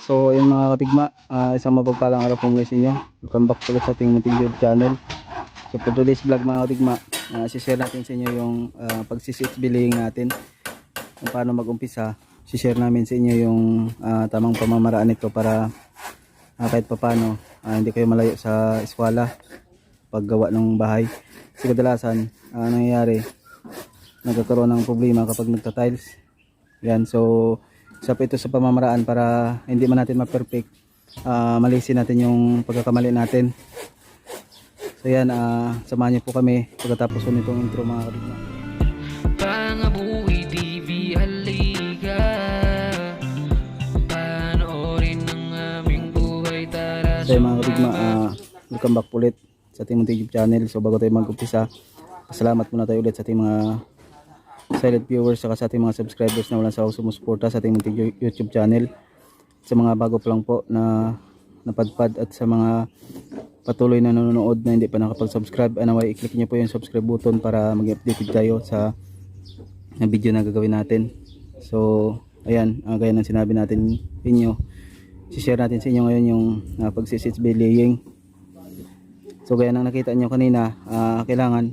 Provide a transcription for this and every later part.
So yun mga katigma, isang mapagpalang araw po muli sa inyo. Welcome back ulit sa ating munting YouTube channel. So for today's vlog mga katigma, share natin sa inyo yung pagsisits billing natin, kung paano mag-umpisa. Share namin sa inyo yung tamang pamamaraan nito para kahit papano hindi kayo malayo sa eskwela paggawa ng bahay. Kasi kadalasan nangyayari, nagkakaroon ng problema kapag nagta-tiles. Yan, so isa po ito sa pamamaraan para hindi man natin ma-perfect, malisin natin yung pagkakamali natin. So yan, samahan niyo po kami pagkatapos po nitong intro mga kadigma. Pangabuhi TV haliga, panoorin ang aming buhay, tara. So mga kadigma, welcome back ulit sa ating munting YouTube channel. So bago tayo mag-umpisa, salamat muna tayo ulit sa ating mga silent viewers saka sa ating mga subscribers na walang sawang sumusuporta sa ating munting YouTube channel. Sa mga bago pa lang po na napadpad at sa mga patuloy na nanonood na hindi pa nakapag-subscribe, anaway i-click nyo po yung subscribe button para mag-update tayo sa video na gagawin natin. So ayan, gaya ng sinabi natin inyo, share natin sa inyo ngayon yung pagsisits belaying. So gaya ng nakita nyo kanina, kailangan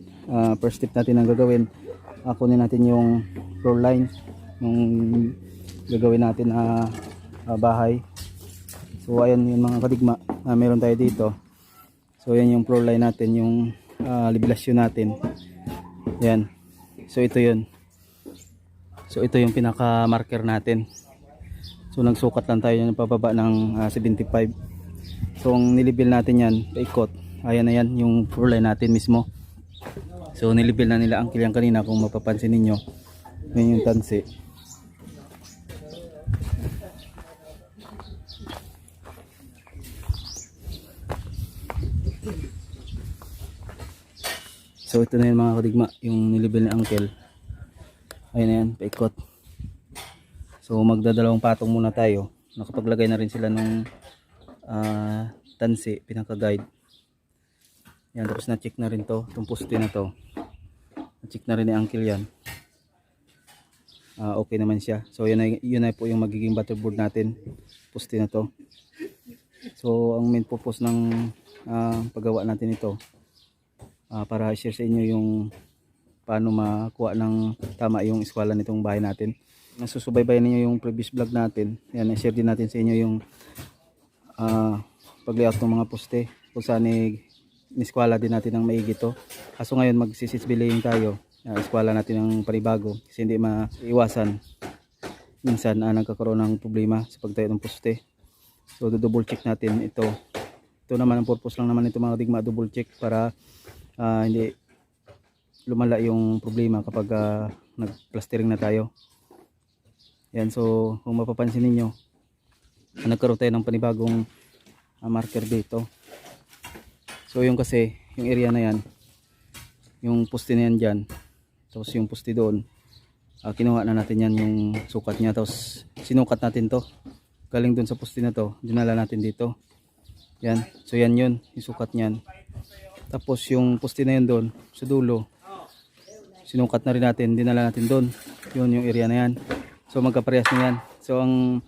first step natin ang gagawin, kunin natin yung floor line yung gagawin natin bahay. So ayan yung mga kadigma, meron tayo dito. So yan yung floor line natin, yung libilasyon natin. Yan, so ito yun. So ito yung pinaka marker natin. So nagsukat lang tayo ng pababa ng 75. So ang nilibil natin yan paikot, ayan na yan yung floor line natin mismo. So nilibil na nila ang kilyang kanina, kung mapapansin ninyo. Yan yung tansi. So ito na yun mga kadigma, yung nilibil ni uncle. Ayan na yan, paikot. So magdadalawang patong muna tayo. Nakapaglagay na rin sila ng tansi, pinaka-guide. Yan, tapos na-check na rin to, itong poste na to. Na-check na rin ni uncle yan. Okay naman siya. So yun na po yung magiging butterboard natin, poste na to. So ang main purpose ng paggawa natin ito, para i-share sa inyo yung paano makuha ng tama yung eskwela nitong bahay natin. Nasusubaybayan niyo yung previous vlog natin. Yan, i-share din natin sa inyo yung pag-layout ng mga poste, kung saan eskwela din natin ng maigi to. Kaso ngayon magsisits belaying tayo, eskwela natin ng panibago, kasi hindi maiwasan minsan nagkakaroon ng problema sa pagtayo ng poste. So double check natin ito. Ito naman ang purpose lang naman ito mga digma, double check para hindi lumala yung problema kapag nag-plastering na tayo. Yan, so kung mapapansin ninyo, nagkaroon tayo ng panibagong marker dito. So yung kasi, yung area na yan, yung poste na yan dyan, tapos yung poste doon, kinuha na natin yan yung sukat nya, tapos sinukat natin to galing doon sa poste na to, dinala natin dito. Yan, so yan yun, yung sukat nyan. Tapos yung poste na yun doon sa dulo, sinukat na rin natin, dinala natin doon. Yun yung area na yan. So magkaparehas na yan. So ang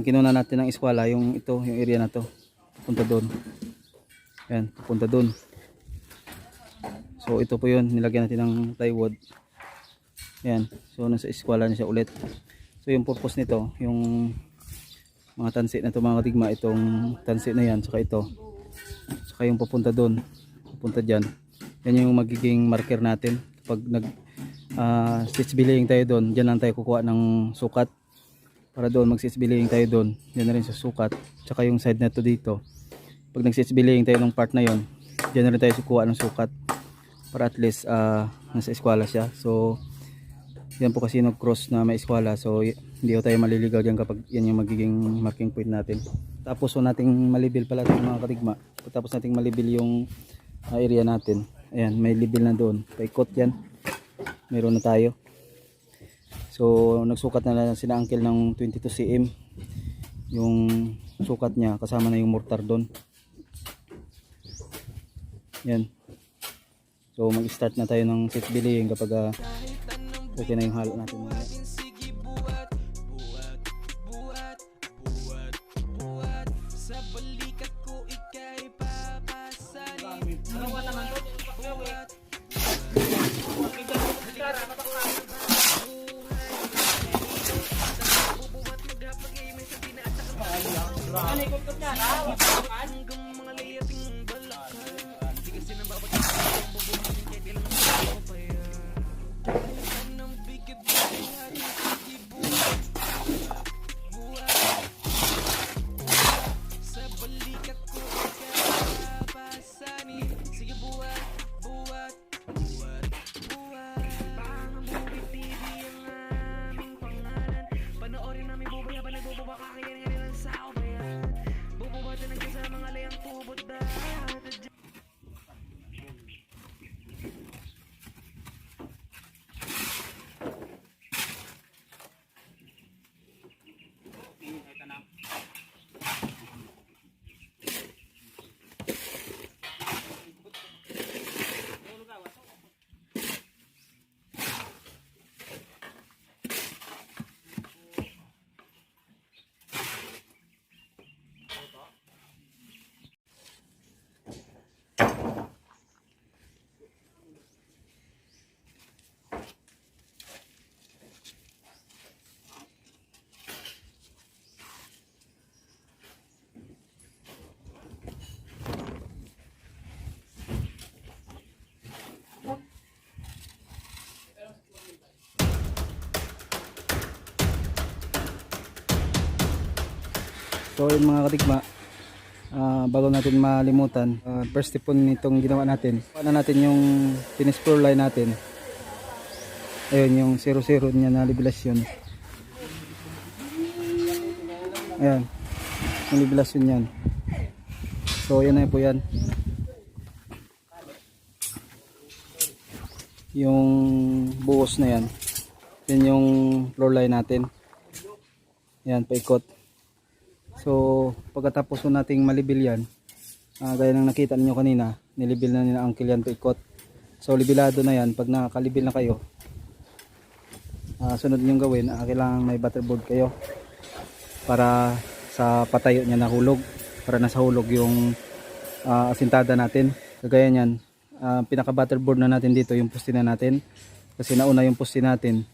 kinuha natin ng eskwela, yung ito, yung area na to, pupunta doon. Yan, pupunta doon. So ito po yun, nilagyan natin ng plywood. Yan, so nasa eskwela na siya ulit. So yung purpose nito, yung mga tansi na ito mga kadigma, itong tansi na yan, saka ito, saka yung pupunta doon, pupunta dyan, yan yung magiging marker natin. Pag stitch belaying tayo doon, dyan lang tayo kukuha ng sukat para doon mag stitch belaying tayo doon, dyan na rin sa sukat. Tsaka yung side na to dito, pag nag stitch belaying tayo ng part na yon, dyan na rin tayo kukuha ng sukat para at least nasa eskwela siya. So yan po kasi nag-cross na may eskwela, so hindi tayo maliligaw dyan kapag yan yung magiging marking point natin. Tapos so nating malibil pala ito mga kadigma, tapos nating malibil yung area natin. Ayan, may libil na doon, paikot yan, meron na tayo. So nagsukat na lang sila uncle ng 22 cm yung sukat niya, kasama na yung mortar doon. Yan, so mag start na tayo ng sit belaying kapag okay na yung halo natin. So yun mga katikma, bago natin malimutan, first step po nitong ginawa natin, paano natin yung finish floor line natin. Ayun yung 00 niya na libilasyon. Ayan, yung libilasyon yan. So yan na po yan. Yung buhos na yan. Yan yung floor line natin. Yan, paikot. So pagkatapos po nating malibil yan, gaya ng nakita niyo kanina, nilibil na nila Uncle yan paikot. So libilado na yan. Pag nakakalibil na kayo, sunod nyo gawin, kailangan may butterboard kayo para sa patayo niya na hulog, para nasa hulog yung asintada natin. Kagaya nyan, pinaka butterboard na natin dito yung poste na natin, kasi nauna yung poste natin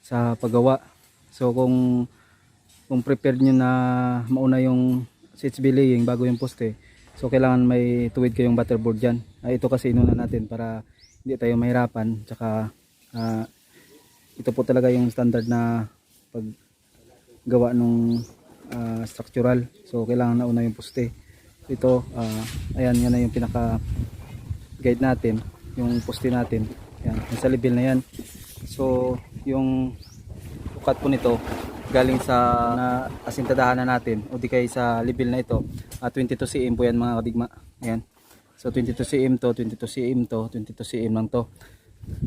sa paggawa. So kung prepared nyo na mauna yung CHB laying bago yung poste, so kailangan may tuwid kayong butterboard dyan. Ito kasi inuna natin para hindi tayo mahirapan, tsaka ito po talaga yung standard na paggawa ng structural. So kailangan nauna yung poste. Ito, ayan, yan na yung pinaka guide natin, yung poste natin. Yan, nasa level na yan. So yung ukat po nito galing sa asintadahan na natin, o di kay sa level na ito, 22 cm po yan mga kadigma. Ayan. So 22 cm to, 22 cm to, 22 cm lang to.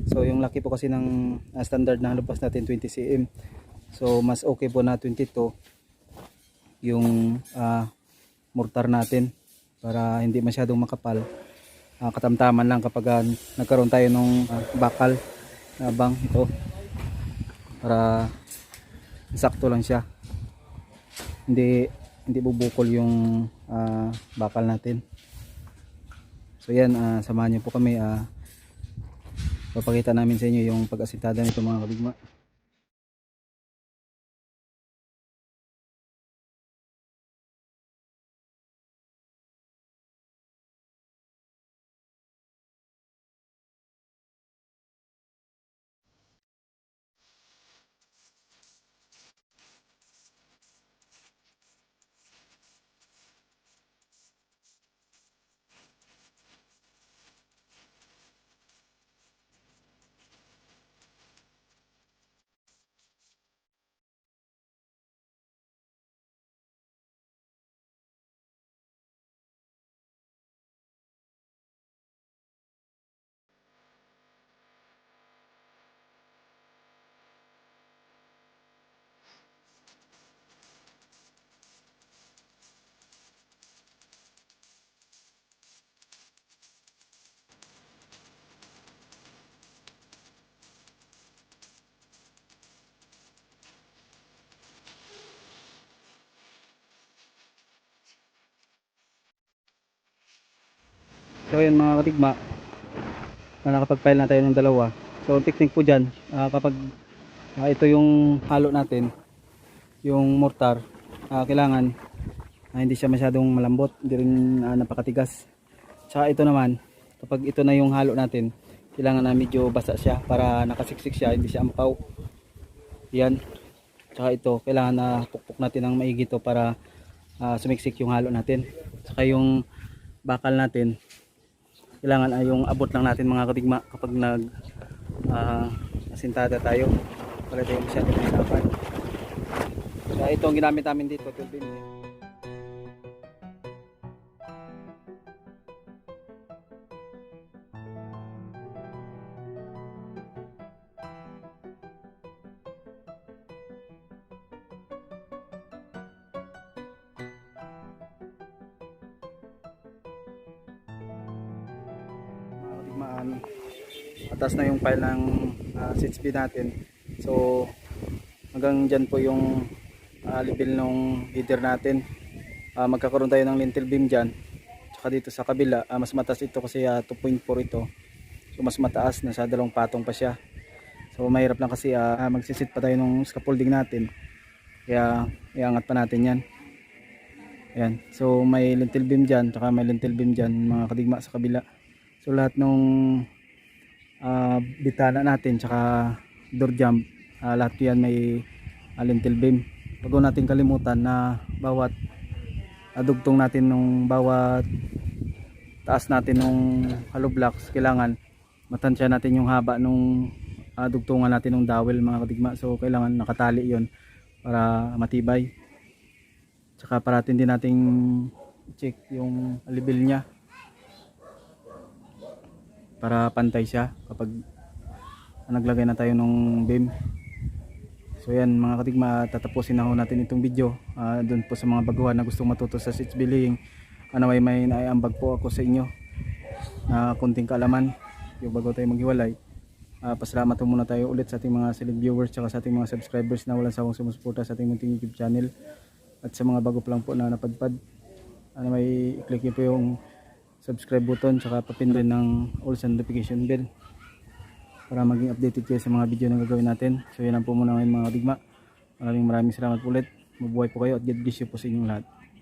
So yung laki po kasi ng standard na halupas natin 20 cm. So mas okay po na 22 yung mortar natin, para hindi masyadong makapal. Katamtaman lang kapag nagkaroon tayo ng bakal na bang ito, para sakto lang siya, hindi bubukol yung bakal natin. So yan, samahan niyo po kami, papakita namin sa inyo yung pag-asintada nito mga kabigma. So yun mga katigma, nakapag-file na tayo ng dalawa. So ang technique po dyan, kapag ito yung halo natin, yung mortar, kailangan Hindi siya masyadong malambot, hindi rin napakatigas. Tsaka ito naman, kapag ito na yung halo natin, kailangan na medyo basa siya para nakasiksik siya, hindi siya ampaw. Yan. Tsaka ito, kailangan na pukpuk natin ng maigi to para sumiksik yung halo natin. Tsaka yung bakal natin, kailangan ay yung abot lang natin mga kadigma kapag nag asintada tayo para tayo masyadong mahirapan. Kaya ito ang ginamit namin dito, 12 inch. Mga kadigmaan, atas na yung file ng 6B natin. So hanggang dyan po yung level ng header natin. Magkakaroon tayo ng lintel beam dyan. Tsaka dito sa kabila, mas mataas ito kasi 2.4 ito. So mas mataas, nasa 2 patong pa siya. So mahirap lang kasi magsisit pa tayo ng scaffolding natin. Kaya iangat pa natin yan. Ayan. So may lintel beam dyan, tsaka may lintel beam dyan mga kadigma sa kabila. So lahat ng bitana natin tsaka door jump, lahat yan may lintel beam. Huwag natin kalimutan na bawat dugtong natin nung bawat taas natin nung hollow blocks, kailangan matansya natin yung haba nung dugtungan natin ng dowel mga kadigma. So kailangan nakatali yon para matibay. Tsaka parating din nating check yung level nya para pantay siya kapag naglagay na tayo ng beam. So yan mga kadigma, tatapusin na ho natin itong video. Doon po sa mga baguhan na gustong matuto sa 6B laying, may naiambag po ako sa inyo na kunting kaalaman yung bago tayo maghiwalay. Pasalamat po muna tayo ulit sa ating mga silent viewers tsaka sa ating mga subscribers na walang sawang sumusuporta sa ating munting YouTube channel. At sa mga bago pa lang po na napadpad, may i-click nyo po yung subscribe button tsaka papindin ng all notification bell para maging updated kayo sa mga video na gagawin natin. So yan lang po muna ngayon mga kadigma. Maraming salamat po ulit. Mabuhay po kayo at God bless you po sa inyong lahat.